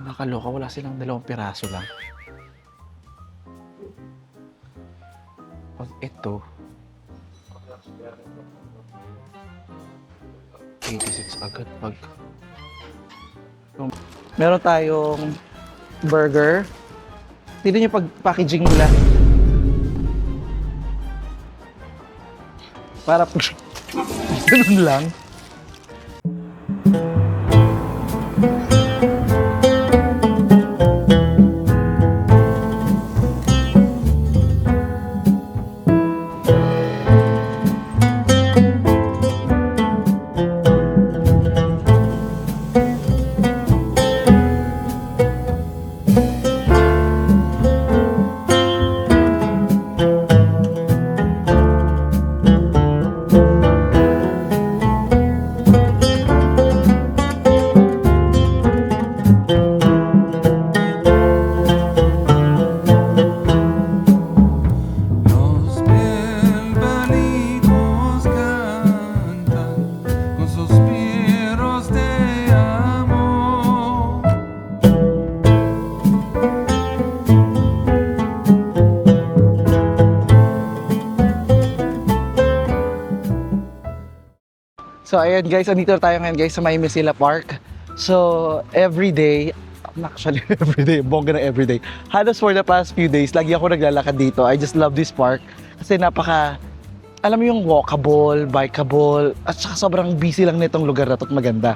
Nakakaloka, wala silang 2 piraso lang. Pag ito, 86 agad pag... Meron tayong burger. Tignan niyo pag packaging nila. Para ganun lang. Los bienvenidos cantan con suspiros de amor. So ayan guys, andito tayo ngayon guys sa May Mesilla Park. So everyday, actually everyday, bongga na everyday. Halos for the past few days, lagi ako naglalakad dito. I just love this park kasi napaka, alam mo yung walkable, bikeable, at saka sobrang busy lang nitong lugar na to at maganda.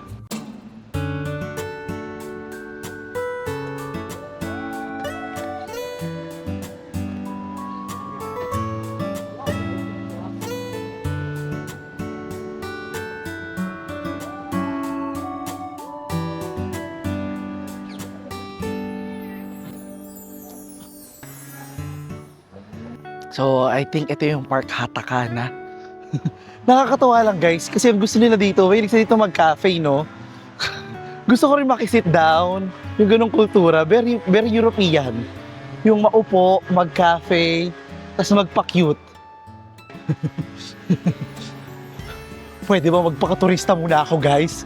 So, I think ito yung Park Hatakana. Nakakatawa lang guys, kasi ang gusto nila dito, mahilig sila dito mag-cafe, no? Gusto ko rin makisit down, yung ganong kultura, very, very European. Yung maupo, mag-cafe, tas magpa-cute. Pwede ba magpakaturista muna ako guys?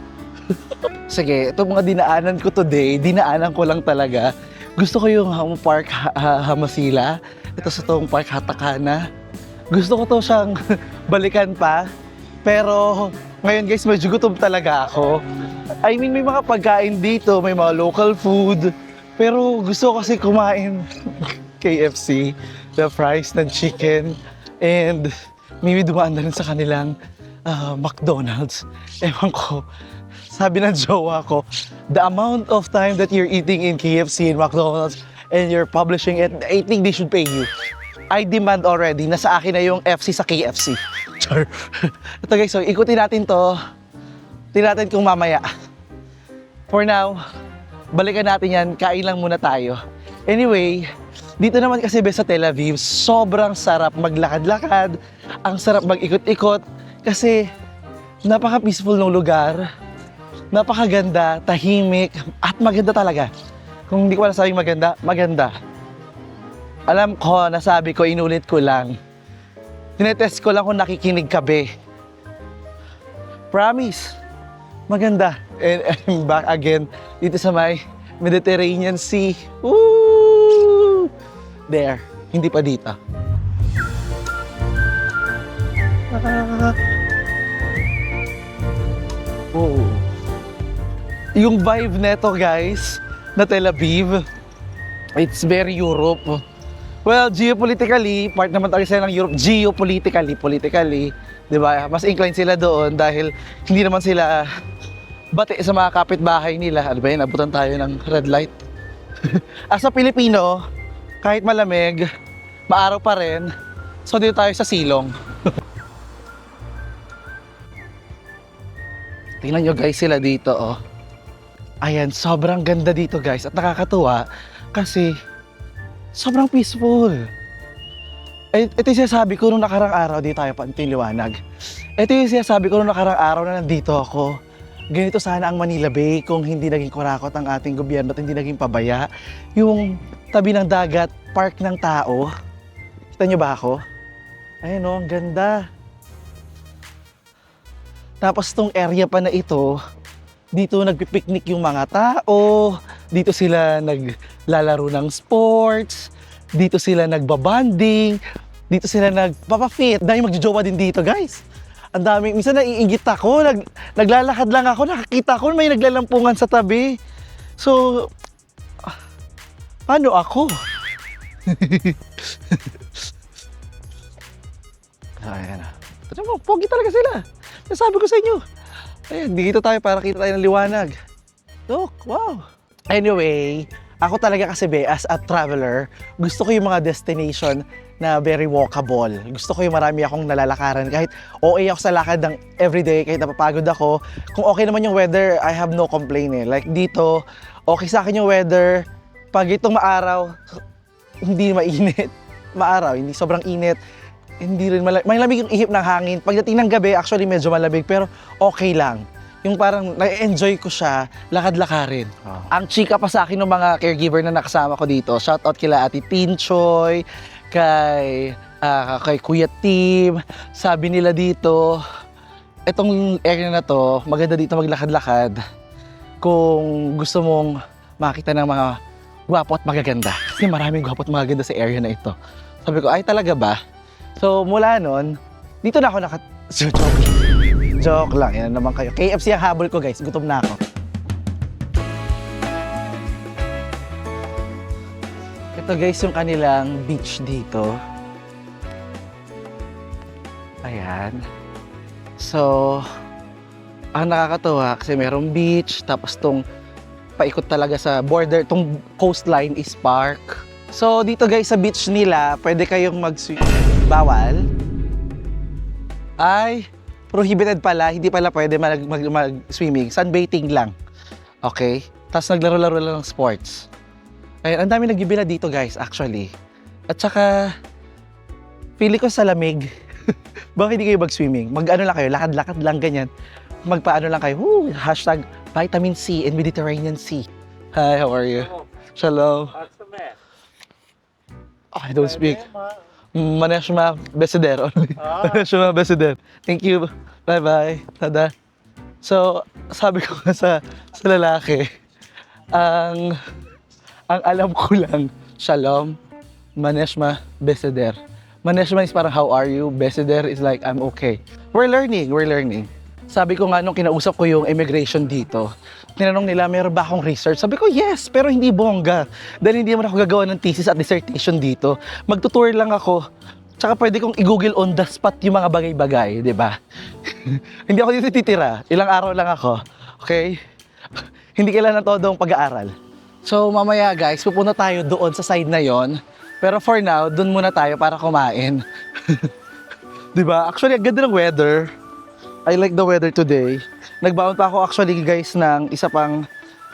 Sige, itong mga dinaanan ko today, dinaanan ko lang talaga. Gusto ko yung Park Hamasila. Ito sa itong Park Hatakana. Gusto ko to siyang balikan pa. Pero ngayon guys, medyo gutom talaga ako. I mean, may mga pagkain dito, may mga local food. Pero gusto ko kasi kumain KFC, the fries ng chicken. And maybe dumaan na rin sa kanilang McDonald's. Ewan ko. Sabi ng jowa ko, the amount of time that you're eating in KFC and McDonald's and you're publishing it, I think they should pay you. I demand already, nasa akin na yung FC sa KFC. Char. Ito guys, so ikutin natin to. Tingnan natin kung mamaya. For now, balikan natin yan, kain lang muna tayo. Anyway, dito naman kasi sa Tel Aviv, sobrang sarap maglakad-lakad, ang sarap mag-ikot-ikot, kasi napaka-peaceful ng lugar. Napakaganda, tahimik, at maganda talaga. Kung hindi ko nasabing maganda, maganda. Alam ko, nasabi ko, inulit ko lang. Tinetest ko lang kung nakikinig ka, be. Promise, maganda. And I'm back again dito sa may Mediterranean Sea. Woo! There, hindi pa dito. Oh. Yung vibe neto guys, na Tel Aviv, it's very Europe. Well, geopolitically, part naman tayo sila ng Europe, politically, di ba? Mas inclined sila doon dahil hindi naman sila bati sa mga kapitbahay nila. Ano ba yun, abutan tayo ng red light. As a Pilipino, kahit malamig, maaraw pa rin, so dito tayo sa silong. Tingnan nyo guys sila dito, oh. Ayan, sobrang ganda dito guys at nakakatuwa kasi sobrang peaceful. Ito yung sinasabi ko nung nakarang araw, di tayo pantiliwanag. Ito yung sinasabi ko nung nakarang araw na nandito ako. Ganito sana ang Manila Bay kung hindi naging kurakot ang ating gobyerno at hindi naging pabaya. Yung tabi ng dagat, park ng tao. Kita nyo ba ako? Ayun o, ang ganda. Tapos tong area pa na ito, dito nagpipiknik yung mga tao, Dito sila naglalaro ng sports. Dito sila nagbabanding. Dito sila nagpapafit. Dahil magjojowa din dito, guys. Ang daming, minsan naiingit ako. Naglalakad lang ako, nakakita ko may naglalampungan sa tabi. So, paano ako? Ayan na. Pogi talaga sila. Nasabi ko sa inyo. Ayan, dito tayo para kita tayo ng liwanag. Look, wow. Anyway, ako talaga kasi as a traveler, gusto ko yung mga destination na very walkable. Gusto ko yung marami akong nalalakaran. Kahit okay ako sa lakad ng everyday, kahit napapagod ako. Kung okay naman yung weather, I have no complaint eh. Like dito, okay sa akin yung weather. Pag itong maaraw, hindi mainit. Maaraw, hindi sobrang init. Hindi rin malamig yung ihip ng hangin. Pagdating ng gabi, actually medyo malamig, pero okay lang. Yung parang na-enjoy ko siya, lakad-lakarin. Ang chika pa sa akin ng mga caregiver na nakasama ko dito. Shoutout kila Ate Tinchoy, kay Kuya Tim. Sabi nila dito, itong area na to, maganda dito maglakad-lakad kung gusto mong makita ng mga gwapo at magaganda. Kasi maraming gwapo at magaganda sa area na ito. Sabi ko, ay talaga ba? So mula nun, dito na ako Joke lang, yan naman kayo. KFC ang habol ko, guys. Gutom na ako. Ito guys, yung kanilang beach dito. Ayan. So, ang nakakatuwa kasi merong beach, tapos tong paikot talaga sa border, tong coastline is park. So, dito guys sa beach nila, pwede kayong mag-swim. Bawal. Ay, prohibited pala, hindi pala pwede mag-swimming. Sunbathing lang. Okay? Tapos naglaro-laro lang ng sports. Ayun, ang dami nagbibila dito guys, actually. At saka, feeling ko sa lamig. Bakit hindi kayo mag-swimming? Mag-ano lang kayo, lakad-lakad lang ganyan. Magpaano lang kayo, hashtag Vitamin C and Mediterranean Sea. Hi, how are you? Shalom. I don't speak. Maneshma Besider only. Maneshma Besider. Thank you. Bye-bye. Tada. So, sabi ko nga sa lalaki, ang alam ko lang, Shalom, Maneshma Besider. Maneshma is parang how are you? Besider is like I'm okay. We're learning. Sabi ko nga nung kinausap ko yung immigration dito, tinanong nila, meron ba akong research? Sabi ko, yes, pero hindi bongga. Dahil hindi naman ako gagawa ng thesis at dissertation dito. Magtutour lang ako. Tsaka pwede kong i-google on the spot yung mga bagay-bagay, di ba? Hindi ako dito titira. Ilang araw lang ako. Okay? Hindi kailangan todong pag-aaral. So, mamaya guys, pupunta tayo doon sa side na yon. Pero for now, doon muna tayo para kumain. Di ba? Actually, ang ganda ng weather. I like the weather today. Nagbaon pa ako actually guys ng isa pang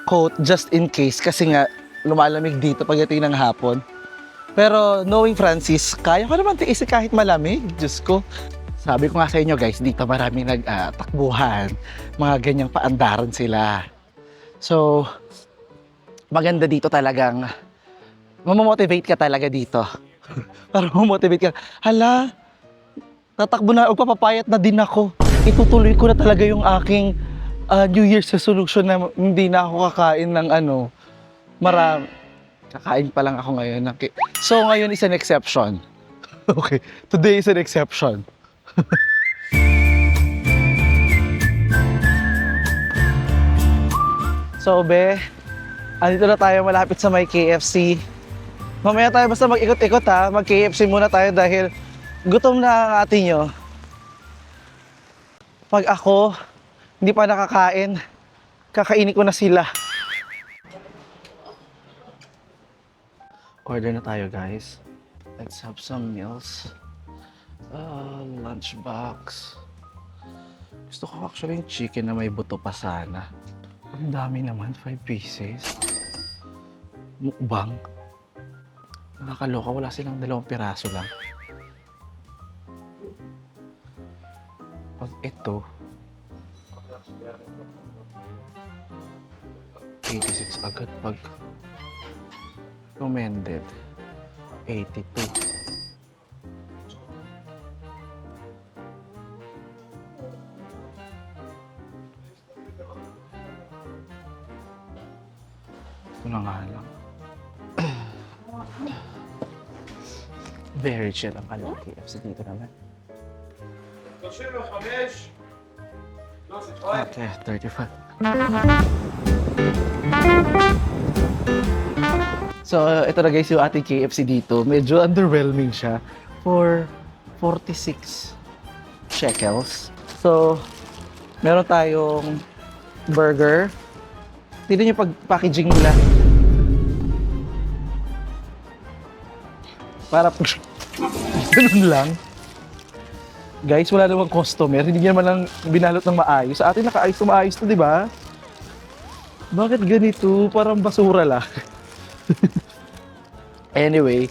coat just in case kasi nga lumalamig dito pagdating ng hapon. Pero knowing Francis, kaya ko naman tiisin kahit malamig. Diyos ko. Sabi ko nga sa inyo guys, dito maraming nagtakbuhan. Mga ganyang paandaran sila. So, maganda dito talagang mamomotivate ka talaga dito. Para mamotivate ka. Hala, tatakbo na, magpapapayat na din ako. Itutuloy ko na talaga yung aking New Year's resolution na hindi na ako kakain ng marami. Kakain pa lang ako ngayon. So ngayon is an exception. Okay, today is an exception. So be, andito na tayo malapit sa may KFC. Mamaya tayo basta mag-ikot-ikot ha. Mag-KFC muna tayo dahil gutom na ang atin nyo. Pag ako, hindi pa nakakain, kakainin ko na sila. Order na tayo guys. Let's have some meals. Lunchbox. Gusto ko actually yung chicken na may buto pa sana. Ang dami naman, 5 pieces. Mukbang. Nakakaloka, wala silang 2 piraso lang. Pag ito, 86 agad. Pag recommended, 82. Ito na nga lang. Very chill ang kanilang KFC dito naman. Okay, 35. So, ito na guys yung ating KFC dito. Medyo underwhelming siya for 46 shekels. So, meron tayong burger. Tignan yung pag-packaging nila. Para ganun lang. Guys, wala namang customer. Hindi naman lang binalot ng maayos. Sa atin nakaayos na maayos to, di ba? Bakit ganito? Parang basura lang. Anyway,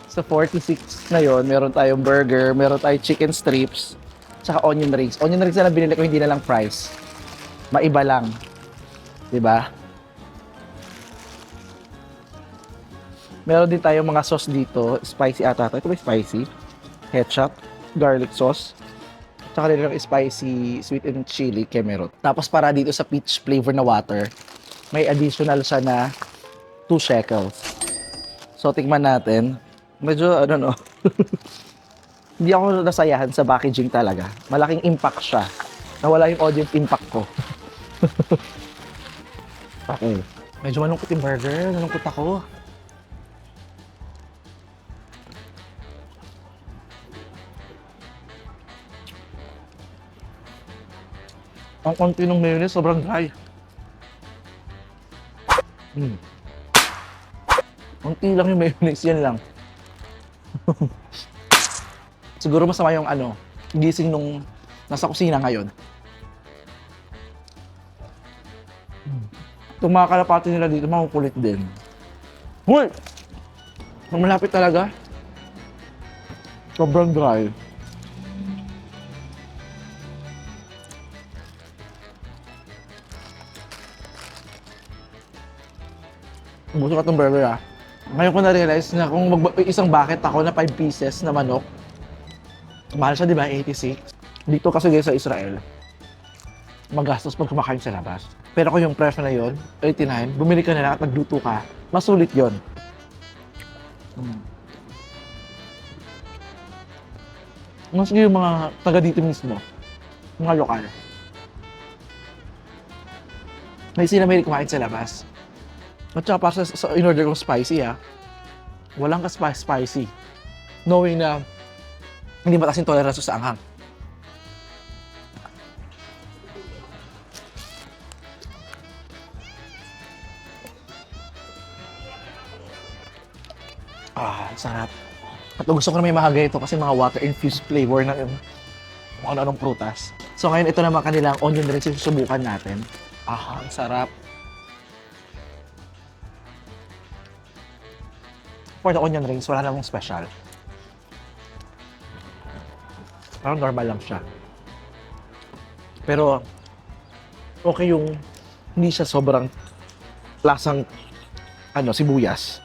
sa 46 na yon, meron tayong burger, meron tayong chicken strips, tsaka onion rings. Onion rings na lang binili ko, hindi na lang fries. Maiba lang. Di ba? Meron din tayong mga sauce dito. Spicy ata ito. Ito ba spicy? Ketchup, garlic sauce, tsaka din yung spicy sweet and chili kemerot. Tapos para dito sa peach flavor na water, may additional siya na 2 shekels. So, tikman natin. Medyo, ano no, hindi ako nasayahan sa packaging talaga. Malaking impact siya. Nawala yung audience impact ko. Okay. Medyo malungkot yung burger. Malungkot ako. Ang konti ng mayonnaise, sobrang dry. Konti lang yung mayonnaise, yan lang. Siguro masama yung gising nung nasa kusina ngayon. Itong mga kalapati nila dito, makukulit din. Huy! Malapit talaga. Sobrang dry. Busog ka itong burger ah. Ngayon ko na-realize na kung isang bucket ako na 5 pieces na manok, mahal siya, di ba? 86. Dito kasi guys sa Israel, magastos pag kumakain sa labas. Pero kung yung price na yun, 89, bumili ka na lang at nagluto ka, masulit yun. Mas yung mga taga dito mismo, mga lokal. May sila may kumain sa labas. At saka para sa in-order kong spicy walang ka-spicy. Knowing na hindi mataas yung tolerance sa anghang. Sarap. At gusto ko na may mahagay ito kasi mga water-infused flavor na yung kung ano-anong prutas. So ngayon ito naman kanilang onion rings yung susubukan natin. Ang sarap. For the onion rings, wala namang special. Parang normal lang siya. Pero, okay yung hindi siya sobrang lasang sibuyas.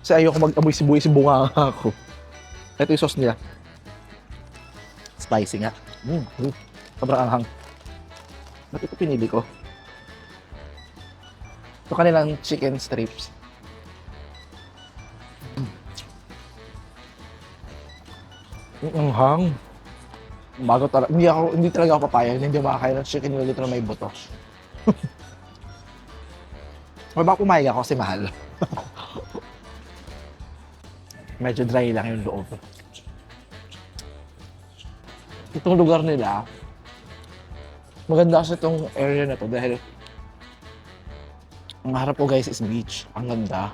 Kasi ayoko mag-amoy sibuyas, bunga ako. Ito yung sauce niya. Spicy nga. Sobrang anghang. Ba't ito pinili ko? Ito kanilang chicken strips. Ang hang. Bago talaga. Hindi talaga ako papayag na hindi makakain ng chicken nilito na may buto. O baka pumayag ako kasi mahal. Medyo dry lang yung loob. Itong lugar nila, maganda kasi itong area na to dahil ang harap ko guys is beach. Ang ganda.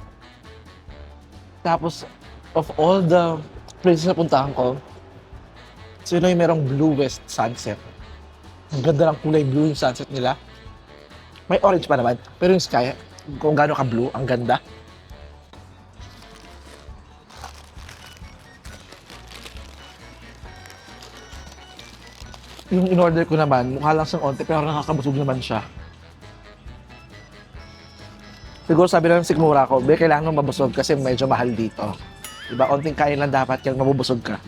Tapos, of all the places na puntahan ko, sino yung merong blue west sunset. Ang ganda ng kulay blue yung sunset nila. May orange pa naman, pero yung sky, kung gaano ka blue, ang ganda. Yung in-order ko naman, mukha lang siyang onte, pero nakakabusog naman siya. Siguro sabi lang ng sikmura ko, kailangan mo mabusog kasi medyo mahal dito. Diba? Onting kain lang dapat yung mabubusog ka.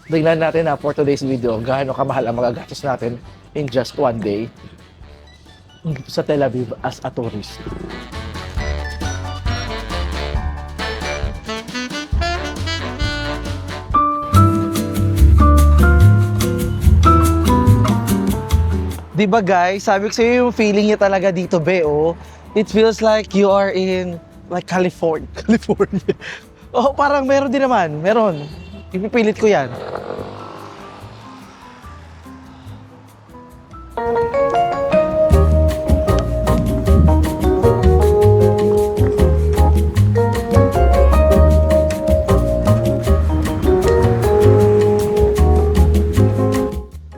Tingnan natin for today's video, gaano kamahal ang magagastos natin in just one day sa Tel Aviv as a tourist. Di ba guys, sabi ko sa'yo yung feeling niya talaga dito, be, oh. It feels like you are in, like, California. California. Oh, parang meron din naman. Meron. Ipipilit ko yan.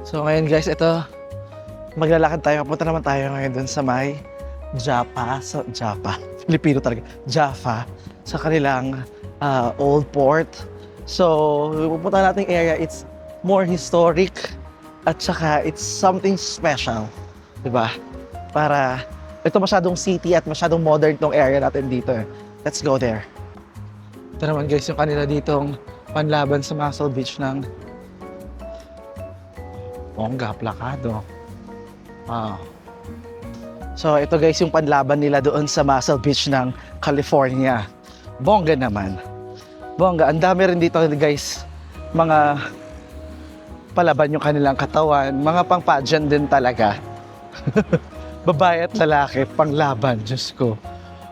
So ngayon guys, ito, maglalakad tayo. Papunta naman tayo ngayon dun sa may Jaffa. Filipino talaga. Jaffa. Sa kanilang old port. So, pupunta nating area, it's more historic at saka it's something special. Diba? Para, ito masyadong city at masyadong modern tong area natin dito. Let's go there. Ito naman guys, yung kanila ditong panlaban sa Muscle Beach ng bongga, plakado. Wow. So ito guys yung panlaban nila doon sa Muscle Beach ng California. Bongga naman. Bongga. Ang dami rin dito guys. Mga palaban yung kanilang katawan. Mga pang pageant din talaga. Babae at lalaki, panglaban. Diyos ko.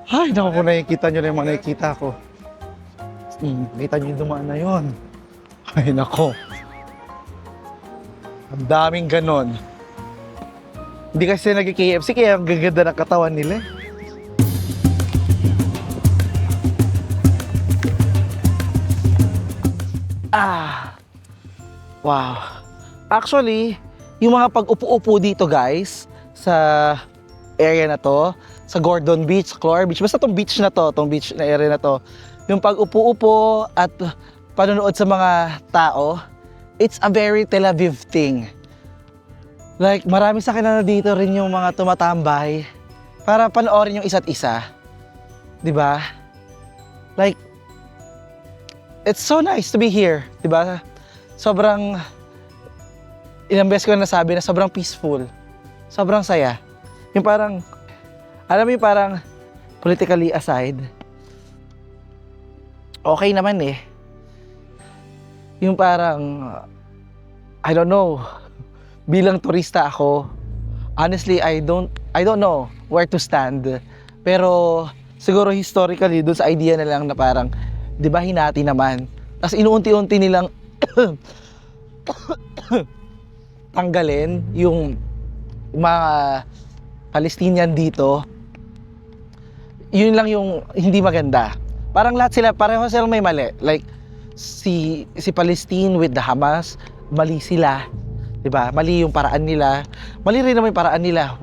Ay, naku, kung nakikita nyo na yung mga nakikita ko. Kita nyo yung dumaan na yun. Ay, naku. Ang daming ganon. Hindi kasi nag-KFC kaya ang gaganda ng katawan nila. Wow. Actually, yung mga pag-upo-upo dito guys, sa area na to, sa Gordon Beach, Clore Beach, basta tong beach na to, tong beach na area na to, yung pag-upo-upo at panonood sa mga tao, it's a very Tel Aviv thing. Like, marami sa akin na dito rin yung mga tumatambay para panoorin yung isa't isa. 'Di ba? Like, it's so nice to be here, 'di ba? Sobrang, ilang beses ko na nasabi na sobrang peaceful. Sobrang saya. Yung parang, alam mo yung parang, politically aside, okay naman eh. Yung parang, I don't know, bilang turista ako, honestly, I don't know where to stand. Pero siguro historically, doon sa idea na lang na parang, di ba hinati naman. Tapos inuunti-unti nilang tanggalin yung mga Palestinian dito. Yun lang yung hindi maganda. Parang lahat sila, pareho silang may mali. Like, si Palestine with the Hamas, mali sila. 'Di ba? Mali yung paraan nila. Mali rin naman yung paraan nila.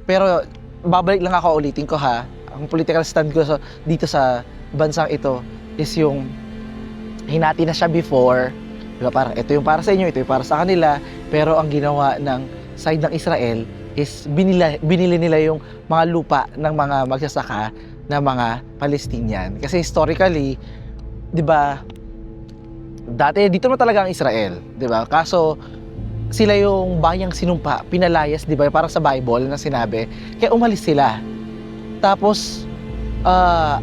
Pero babalik lang ako, ulitin ko ha. Ang political stand ko dito sa bansang ito is yung hinati na siya before. 'Di ba? Parang ito yung para sa inyo, ito yung para sa kanila. Pero ang ginawa ng side ng Israel is binili nila yung mga lupa ng mga magsasaka na mga Palestinian. Kasi historically, 'di ba? Dati dito na talaga ang Israel, 'di ba? Kaso sila yung bayang sinumpa, pinalayas, 'di ba? Parang sa Bible na sinabi. Kaya umalis sila. Tapos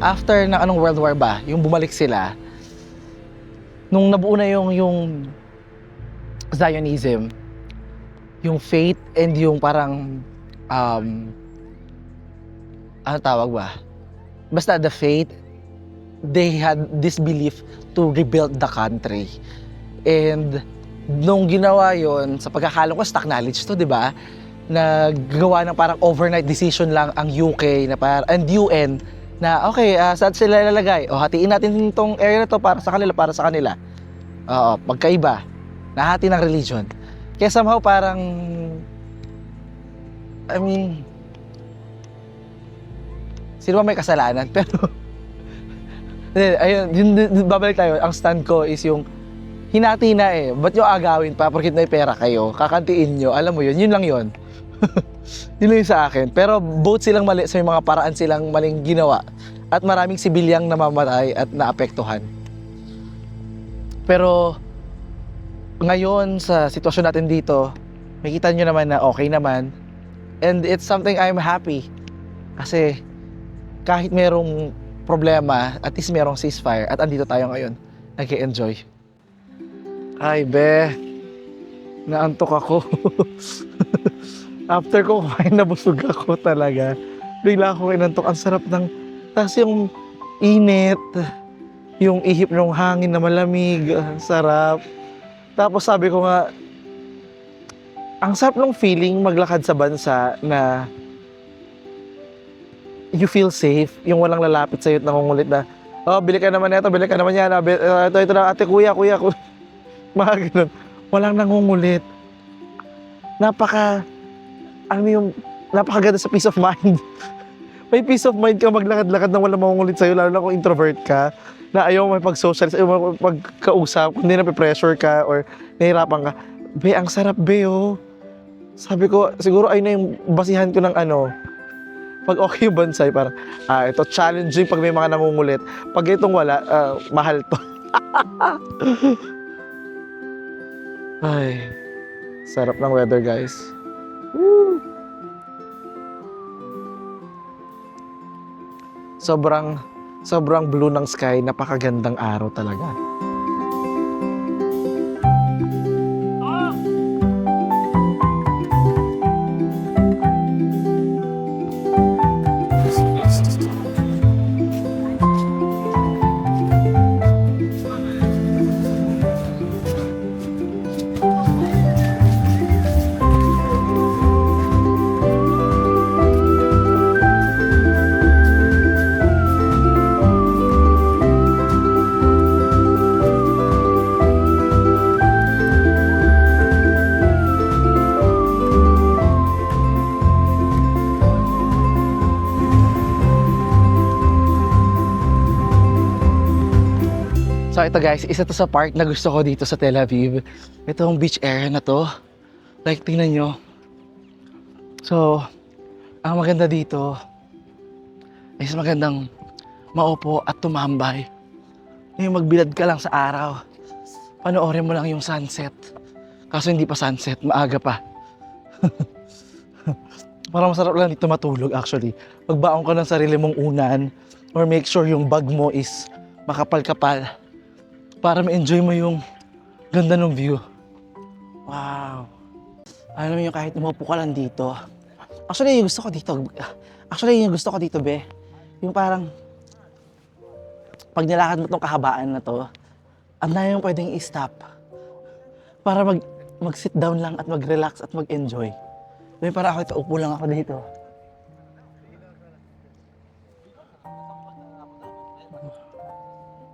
after ng anong World War ba, yung bumalik sila. Nung nabuo na yung Zionism, yung faith and yung parang ano tawag ba? Basta the faith, they had this belief to rebuild the country. And nung ginawa yon, sa pagkakalo ko, stock knowledge to, di ba? Nagawa ng parang overnight decision lang ang UK na and UN na okay, saan sila ilalagay? O hatiin natin itong area na to para sa kanila. Oo, magkaiba. Nahati ng religion. Kaya somehow parang, I mean, sino ba may kasalanan? Pero, ayun, babalik tayo. Ang stand ko is yung, hinati na eh. Ba't nyo agawin pa? Porkit may pera kayo. Kakantiin nyo. Alam mo yun. Yun lang yun. Yun lang yun sa akin. Pero both silang mali sa mga paraan silang maling ginawa. At maraming sibilyang namamatay at naapektuhan. Pero ngayon sa sitwasyon natin dito, makita nyo naman na okay naman. And it's something I'm happy. Kasi kahit merong problema, at least merong ceasefire. At andito tayo ngayon. Nag-enjoy. Ay, be. Naantok ako. After ko kumain, nabusog ako talaga. Bigla ako inantok. Ang sarap ng... Tapos yung init, yung ihip ng hangin na malamig, ang sarap. Tapos sabi ko nga, ang sarap ng feeling maglakad sa bansa na you feel safe, yung walang lalapit sa'yo at nangungulit na, oh, bili ka naman ito, bili ka naman yan, ito na, ate, kuya, mga ganun. Walang nangungulit. Napakaganda sa peace of mind. May peace of mind ka maglakad-lakad na walang mangungulit sa'yo, lalo na kung introvert ka, na ayaw mo pag-socialize, ayaw mo pagkausap, kundi na-pressure ka or nahihirapan ka. Be, ang sarap, be, oh. Sabi ko, siguro ayun na yung basihan ko ng ano, pag okay yung bonsai, parang, ito challenging pag may mga nangungulit. Pag itong wala, mahal to. Ay, sarap ng weather, guys. Woo! Sobrang blue ng sky, napakagandang araw talaga. So ito guys, isa to sa park na gusto ko dito sa Tel Aviv. Itong beach area na to. Like, tingnan nyo. So, ang maganda dito is magandang maupo at tumambay. Yung magbilad ka lang sa araw. Panoorin mo lang yung sunset. Kaso hindi pa sunset, maaga pa. Parang masarap lang dito matulog actually. Magbaon ka ng sarili mong unan or make sure yung bag mo is makapal-kapal para ma-enjoy mo yung ganda ng view. Wow. Alam mo yung kahit umupo ka lang dito. Actually, yung gusto ko dito, be. Yung parang, pag nilakad mo tong kahabaan na to, ang dami yung pwedeng i-stop. Para mag-sit down lang at mag-relax at mag-enjoy. Yung parang ako, upo lang ako dito.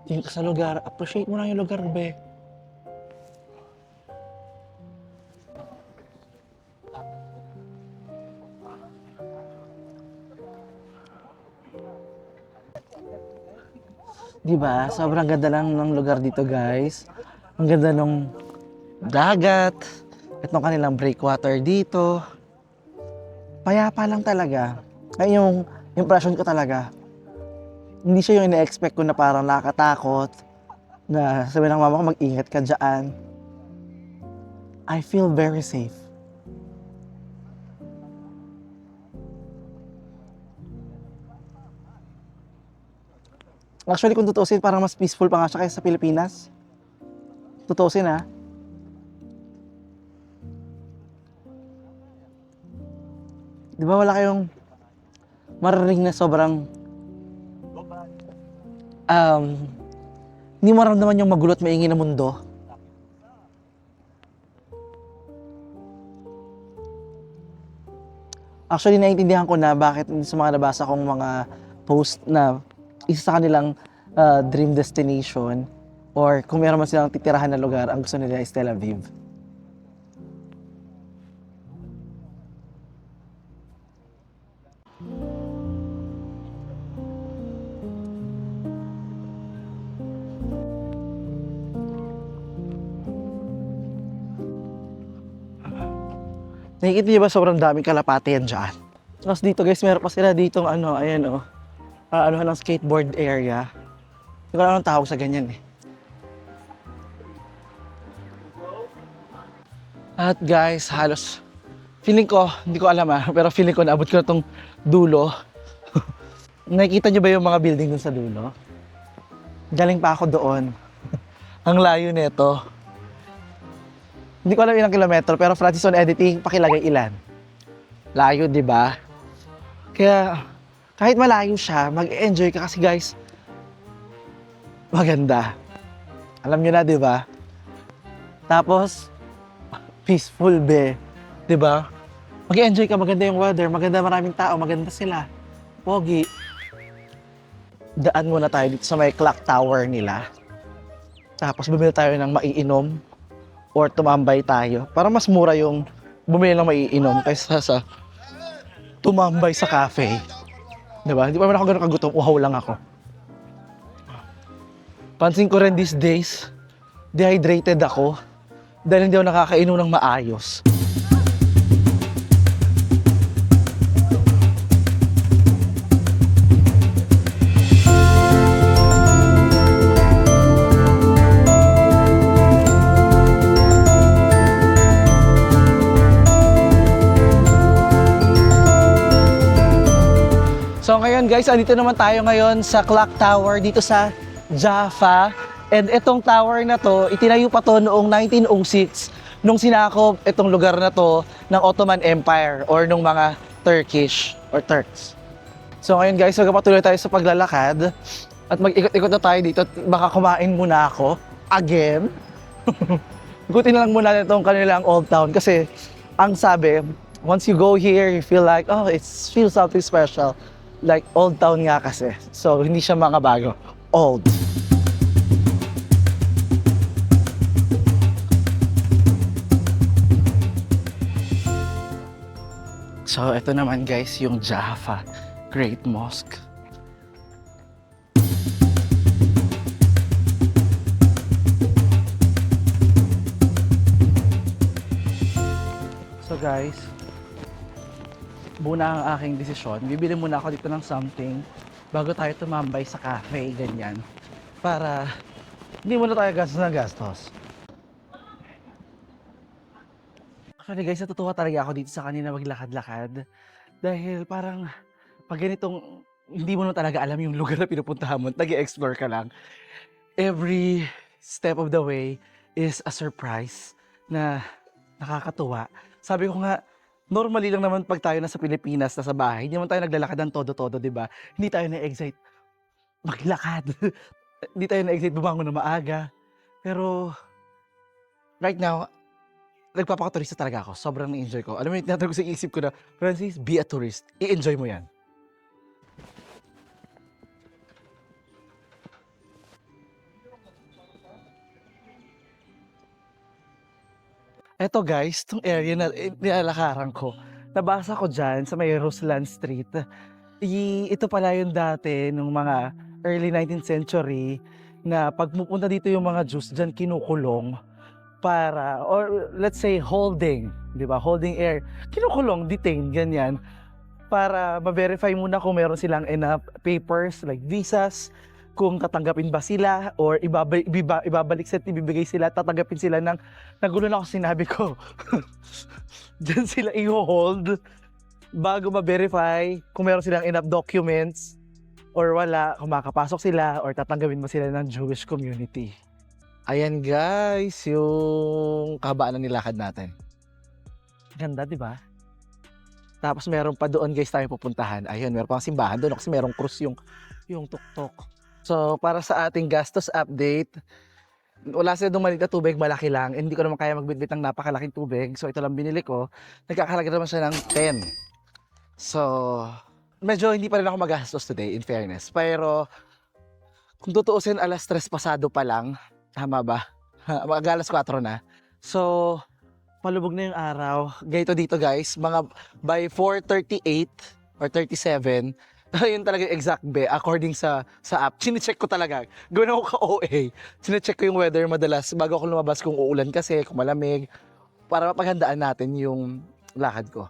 Tingin ka sa lugar, appreciate mo lang yung lugar, be. Diba? Sobrang ganda lang ng lugar dito, guys. Ang ganda ng dagat. At ng kanilang breakwater dito. Payapa lang talaga. Ay, yung impression ko talaga. Hindi siya yung ina-expect ko na parang nakakatakot. Na sabi ng mama ko, mag-ingat ka dyan. I feel very safe. Actually, kung tutuusin, parang mas peaceful pa nga siya kaysa sa Pilipinas. Tutuusin, ha? Di ba wala kayong marinig na sobrang hindi mo maramdaman yung magulo at maingay na mundo? Actually, naiintindihan ko na bakit sa mga nabasa kong mga post na isa sa kanilang dream destination or kung meron man silang titirahan na lugar, ang gusto nila is Tel Aviv. Nakikita niyo ba sobrang daming kalapate yan dyan? Tapos dito guys, meron pa sila ditong ano, ayan oh. Ano ng skateboard area. Hindi ko alam anong tawag sa ganyan eh. At guys, halos feeling ko, hindi ko alam pero feeling ko naabot ko na tong dulo. Nakikita niyo ba yung mga building dun sa dulo? Galing pa ako doon. Ang layo nito. Hindi ko alam ilang kilometro, pero Francis on editing, pakilagay ilan. Layo, di ba? Kaya, kahit malayo siya, mag-enjoy ka kasi guys, maganda. Alam nyo na, di ba? Tapos, peaceful, be. Di ba? Mag-enjoy ka, maganda yung weather, maganda maraming tao, maganda sila. Pogi. Daan muna tayo dito sa may clock tower nila. Tapos bumili tayo ng maiinom or tumambay tayo. Para mas mura yung bumili ng maiinom kaysa sa tumambay sa cafe. Diba? Hindi pa naman ako ganun kagutom, uhaw lang ako. Pansin ko rin these days, dehydrated ako dahil hindi ako nakakainom ng maayos. So ngayon guys, andito naman tayo ngayon sa Clock Tower dito sa Jaffa. And itong tower na to, itinayo pa to noong 1906 nung sinakop itong lugar na to ng Ottoman Empire or nung mga Turkish or Turks. So ngayon guys, magpapatuloy tayo sa paglalakad at mag-ikot-ikot na tayo dito. Baka kumain muna ako again. Ikutin na lang muna itong kanilang old town kasi ang sabi, once you go here, you feel like, oh, it feels something special. Like old town nga kasi. So hindi siya mga bago. Old. So ito naman guys yung Jaffa Great Mosque. So guys, buo na ang aking desisyon. Bibili muna ako dito ng something bago tayo tumambay sa cafe, ganyan. Para hindi muna tayo gastos na gastos. Actually guys, natutuwa talaga ako dito sa kanina maglakad-lakad. Dahil parang pag ganitong hindi mo na talaga alam yung lugar na pinupuntahan mo, nag-i-explore ka lang. Every step of the way is a surprise na nakakatuwa. Sabi ko nga, normally lang naman pag tayo nasa Pilipinas, nasa bahay, hindi naman tayo naglalakad ng todo-todo, di ba? Hindi tayo na-excite maglakad. Hindi tayo na-excite bumangon na maaga. Pero, right now, nagpapakaturista talaga ako. Sobrang na-enjoy ko. Alam mo, tinatawag ko sa isip ko na, Francis, be a tourist. I-enjoy mo yan. Eto guys, itong area na nilalakaran ko, nabasa ko dyan sa may Ruslan Street. Ito pala yung dati nung mga early 19th century na pag pupunta dito yung mga Jews dyan kinukulong para, or let's say holding, di ba? Holding air. Kinukulong, detained, ganyan. Para ma-verify muna kung meron silang enough papers like visas, kung tatanggapin ba sila or ibabalik sa ibibigay sila, tatanggapin sila ng nagulo na ako sinabi ko. Diyan sila i-hold bago ma-verify kung meron silang enough documents or wala, kung makapasok sila or tatanggapin ba sila ng Jewish community. Ayan guys, yung kabaan na nilakad natin. Ganda, di ba? Tapos meron pa doon guys tayo pupuntahan. Ayun, meron pang simbahan doon kasi merong krus yung tuktok. So, para sa ating gastos update, wala sila doon maliit na tubig, malaki lang. Hindi ko naman kaya magbitbit ng napakalaking tubig. So, ito lang binili ko. Nagkakalaga naman siya ng 10. So, medyo hindi pa rin ako magastos today, in fairness. Pero, kung tutuusin, alas 3 pasado pa lang. Tama ba? Mag-alas 4 na. So, palubog na yung araw. Ganito dito guys, mga by 4:38 or 37, yun talaga yung exact be, according sa app. Chinecheck ko talaga. Gawin ako ka-OA. Chinecheck ko yung weather madalas bago ako lumabas kung uulan kasi, kung malamig. Para mapaghandaan natin yung lakad ko.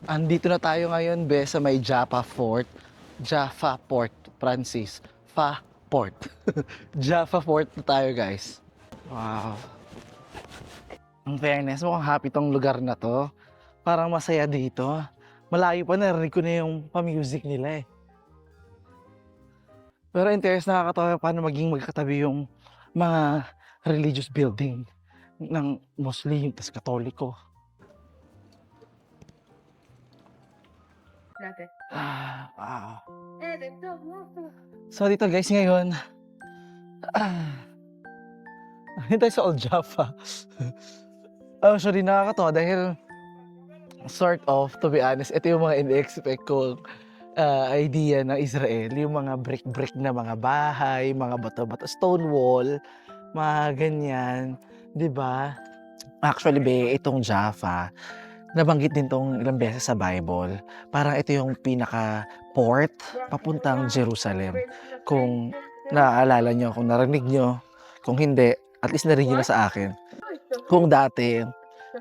Andito na tayo ngayon, be, sa may Jaffa Fort. Jaffa Port, Francis. Port. Jaffa Port na tayo, guys. Wow. Ang fairness, mukhang happy tong lugar na to. Parang masaya dito. Malayo pa, narinig ko na yung pa-music nila eh. Pero in terms, nakakatawa paano maging magkatabi yung mga religious building. ng Muslim, tas Katoliko. Wow. So dito guys ngayon, hindi tayo sa Old Jaffa. Actually nakakatawa dahil sort of, to be honest, ito yung mga in-expect kong idea ng Israel. Yung mga brick-brick na mga bahay, mga bato-bato, stone wall, mga ganyan. 'Di ba? Actually, be, itong Jaffa, nabanggit din tong ilang beses sa Bible. Parang ito yung pinaka-port papuntang Jerusalem. Kung naaalala nyo, kung narinig nyo, kung hindi, at least narinig nyo na sa akin. Kung dati,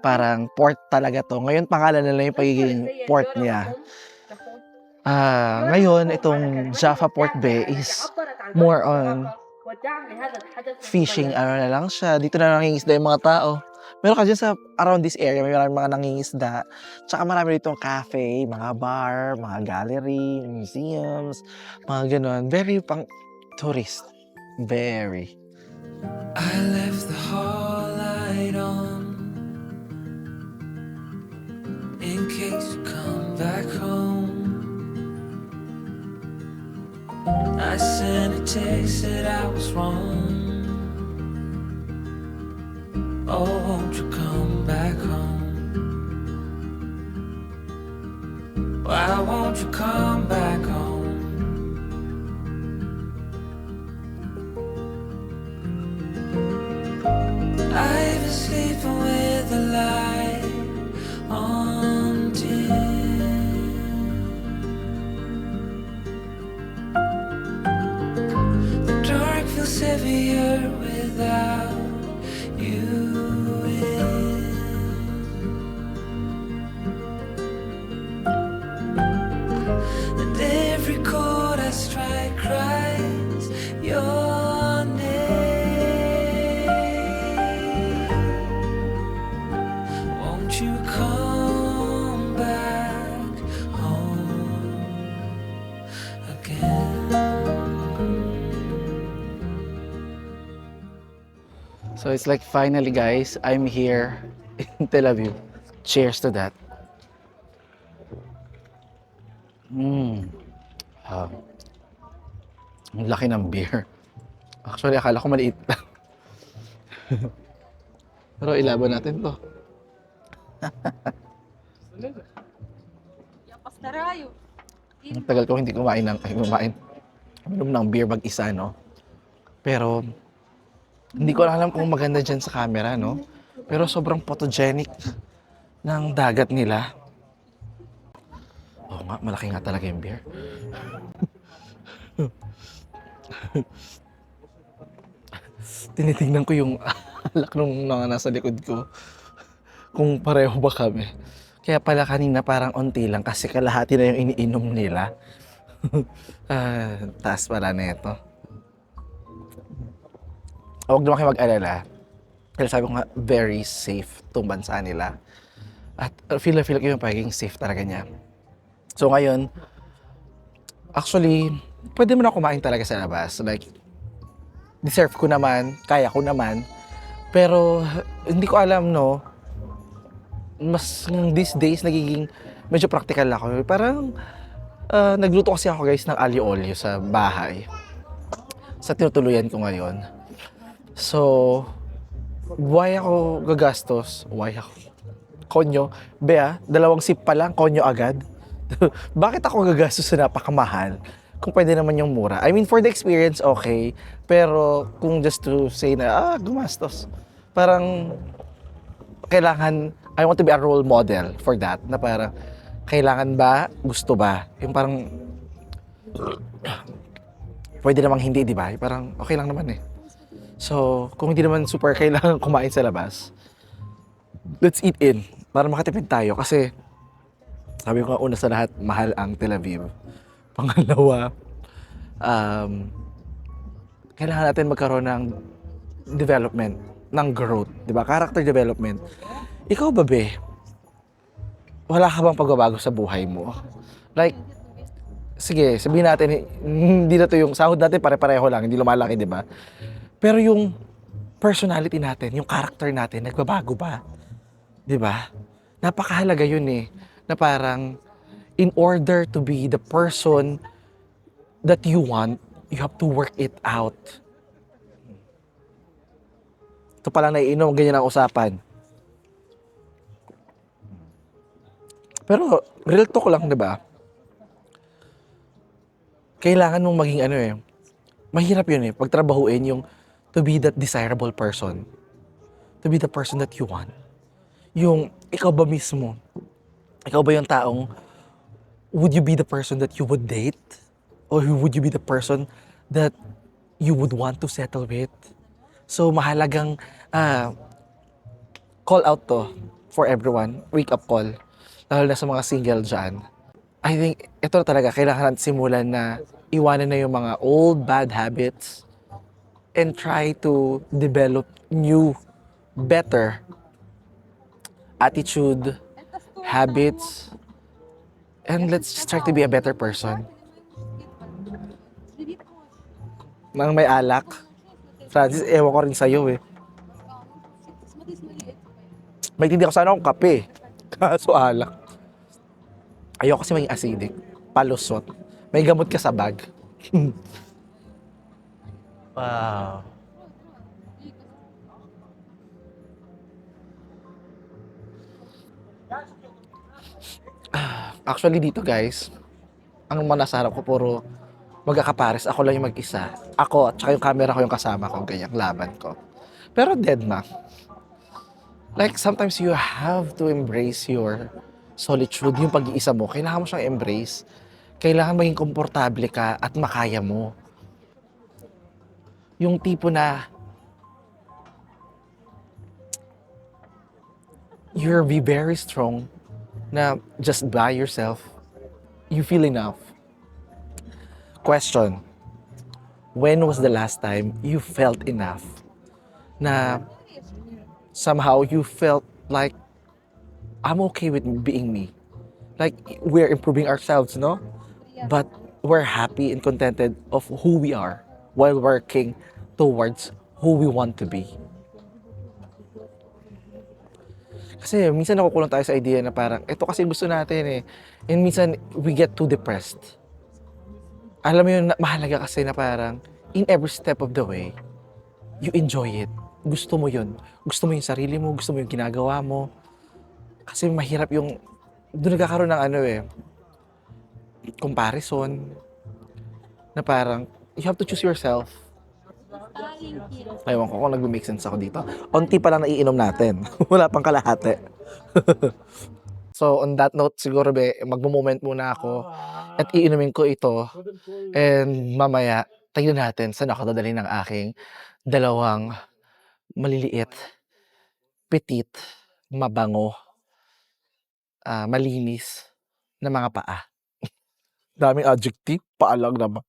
parang port talaga to. Ngayon, pangalan na lang yung pagiging port niya. Ngayon, itong Jaffa Port Bay is more on fishing. Ano na lang siya. Dito na nangingisda yung mga tao. Meron ka dyan sa around this area, may maraming mga nangingisda. Tsaka marami ditong cafe, mga bar, mga gallery, museums, mga ganon. Very pang tourist. Very. I left the hall light on in case you come back home. I sent a text that I was wrong. Oh, won't you come back home? Why won't you come back home? I've been sleeping with the light on dim. The dark feels heavier without you in. And every chord I strike cries your name. Won't you come back home again? So it's like finally guys, I'm here in Tel Aviv. Cheers to that. Ang laki ng beer. Actually, akala ko maliit lang. Pero ilaban natin to. Я постараюсь. Ang tagal ko hindi kumain uminom ng beer mag-isa, no? Pero, hindi ko alam kung maganda dyan sa camera, no? Pero sobrang photogenic ng dagat nila. Oo nga, malaki nga talaga yung beer. Tinitingnan ko yung alak nung mga nasa likod ko. Kung pareho ba kami. Kaya pala kanina parang onti lang kasi kalahati na yung iniinom nila. Taas pala na ito. Huwag naman kayo mag-alala. Dahil sabi ko nga, very safe itong bansa nila. At feel ko yung pagiging safe talaga niya. So ngayon, actually, pwede mo na kumain talaga sa labas. Like, deserve ko naman, kaya ko naman. Pero, hindi ko alam, no, mas these days, nagiging medyo practical ako. Parang, nagluto kasi ako guys ng alio-olio sa bahay. Sa tinutuluyan ko ngayon. So, why ako gagastos? Why ako? Konyo. Bea, 2 sip pa lang, konyo agad. Bakit ako gagastos sa napakamahal? Kung pwede naman yung mura. I mean, for the experience, okay. Pero, kung just to say na, gumastos. Parang, kailangan, I want to be a role model for that. Na parang, kailangan ba? Gusto ba? Yung parang, pwede namang hindi, di ba? Parang, okay lang naman eh. So, kung hindi naman super kailangan kumain sa labas, let's eat in. Para makatipid tayo. Kasi, sabi ko nga una sa lahat, mahal ang Tel Aviv. Pangalawa, kailangan natin magkaroon ng development, ng growth. Diba? Character development. Ikaw ba, be? Wala ka bang pagbabago sa buhay mo? Like, sige, sabihin natin, hindi na to yung sahod natin pare-pareho lang, hindi lumalaki, di ba? Pero yung personality natin, yung character natin, nagbabago ba? 'Di ba? Napakahalaga yun eh, na parang in order to be the person that you want, you have to work it out. Ito palang naiinom, ganyan ang usapan. Pero real talk lang, 'di ba? Kailangan mong maging ano eh, mahirap yun eh, pagtrabahuin yung to be that desirable person. To be the person that you want. Yung ikaw ba mismo, ikaw ba yung taong, would you be the person that you would date? Or would you be the person that you would want to settle with? So mahalagang call out to for everyone, wake up call, lalo na sa mga single dyan. I think ito talaga, kailangan natin simulan na iwanan na yung mga old bad habits and try to develop new, better attitude, habits, and let's just try to be a better person. Nang may alak. Francis, ewan ko rin sa'yo eh. May tindi ako sana akong kape. Kaso alak. Ayoko kasi maging acidic. Palusot. May gamot ka sa bag. Wow. Actually dito guys, ang manasarap ko puro magkakapares. Ako lang yung mag-isa. Ako at saka yung camera ko yung kasama ko. Ganyan, laban ko. Pero dead ma. Like sometimes you have to embrace your solitude. Yung pag-iisa mo, kailangan mo siyang embrace. Kailangan maging komportable ka at makaya mo. Yung tipo na you're be very strong na just by yourself, you feel enough. Question, when was the last time you felt enough? Na somehow you felt like, I'm okay with being me. Like, we're improving ourselves, no? But we're happy and contented of who we are while working towards who we want to be. Kasi minsan nakukulong tayo sa idea na parang, ito kasi gusto natin eh. And minsan, we get too depressed. Alam mo yun, mahalaga kasi na parang, in every step of the way, you enjoy it. Gusto mo yun. Gusto mo yung sarili mo, gusto mo yung ginagawa mo. Kasi mahirap yung, doon nagkakaroon ng ano eh, comparison, na parang, you have to choose yourself. Ewan ko kung nag-make sense ako dito. Onti pa lang naiinom natin. Wala pang kalahati. So, on that note, siguro be, magmo-moment muna ako at iinumin ko ito. And mamaya, tingnan natin saan ako dadalhin ng aking dalawang maliliit, petit, mabango, malinis na mga paa. Daming adjective, paa lang naman.